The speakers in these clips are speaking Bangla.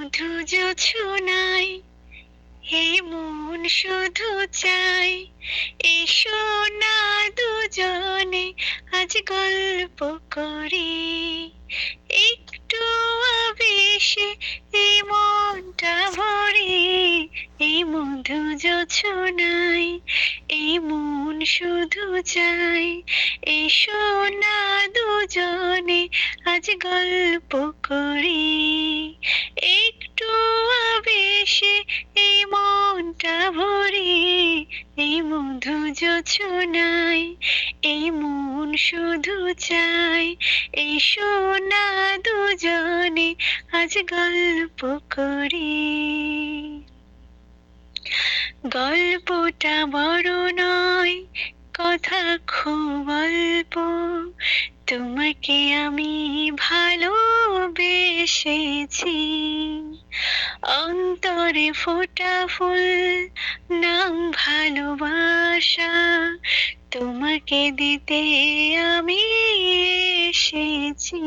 মধু জোছনায় এই মন শুধু চাই, এসো না দুজনে আজ গল্প করি। একটু আবেশে এই মনটা ভরি, এই মধু জোছনায় এই মন শুধু চাই, এসো না দুজনে আজ গল্প করি। একটু আবেশে এই মনটা ভরি, এই মধু জোছনায় এই মন শুধু চাই, এসো না দুজনে আজ গল্প করি। গল্পটা বড় নয়, কথা খুব অল্প, তোমাকে আমি ভালোবেসেছি। অন্তরে ফোটা ফুল, নাম ভালোবাসা, তোমাকে দিতে আমি এসেছি।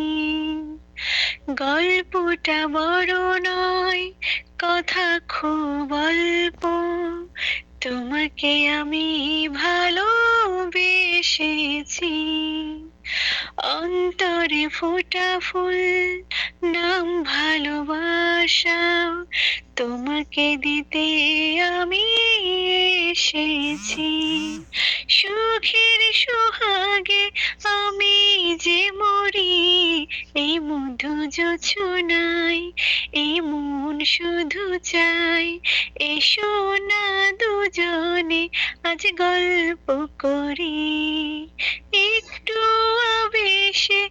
গল্পটা বড় নয়, কথা খুব অল্প, তোমাকে আমি ভালোবেসেছি। অন্তরে ফোটা ফুল, নাম ভালোবাসা, তোমাকে দিতে আমি এসেছি। সুখের সোহাগে আমি যে মরি, এই মধু জোছনায় এই মন শুধু চাই, এসো না দুজনে আজ গল্প করি। একটু আবেশে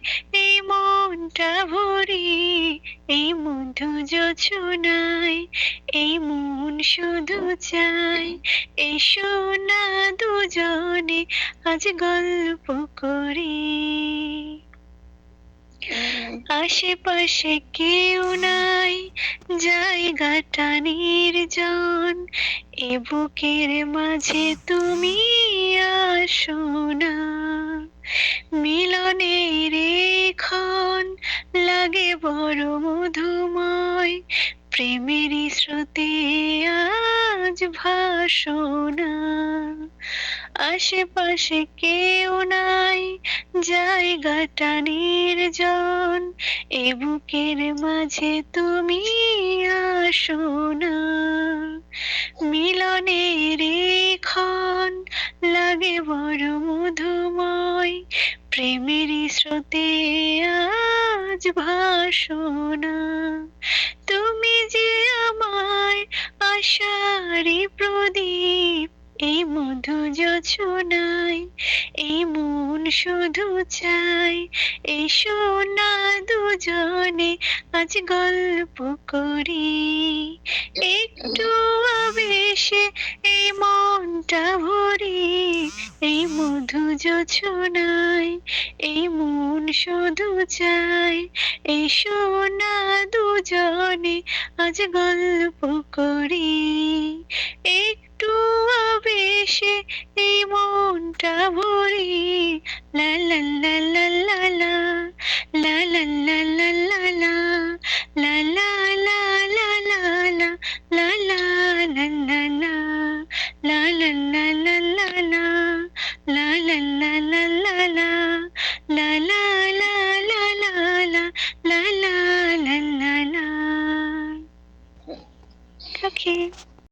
এই মনটা ভরি, এই মধু জোছনায় এই মন শুধু চাই, এসো না দুজনে আজ গল্প করি। আশেপাশে কেউ নাই, জায়গাটা নির্জন, এ বুকের মাঝে তুমি আসো না। মিলনের ক্ষণ লাগে বড় মধুময়, প্রেমেরই স্রোতে আজ ভাসনা। আশেপাশে কেউ নাই, জায়গাটা নির্জন, এ বুকের মাঝে তুমি আসো না। মিলনের ক্ষণ লাগে বড় মধুময়, প্রেমেরই স্রোতে আজ ভাসনা। তুমি যে আমার আশারই প্রদীপ, এই মধু জোছনায় এই মন শুধু চাই, এসো না দুজনে আজ গল্প করি। একটু আবেশে এই মনটা ভরি, এই মধু জোছনায় এই মন শুধু চাই, এসো না দুজনে আজ গল্প করি। একটু আবেশে এই মনটা ভরি, লা লা লা লা লা লা, লা লা লা লা লা লা, লা লা লা লা লা লা, লা লা লা লা লা, লা লা লা লা লা লা, লা লা লা লা লা লা, লা লা লা লা লা লা, লা লা লা লা লা। Okay.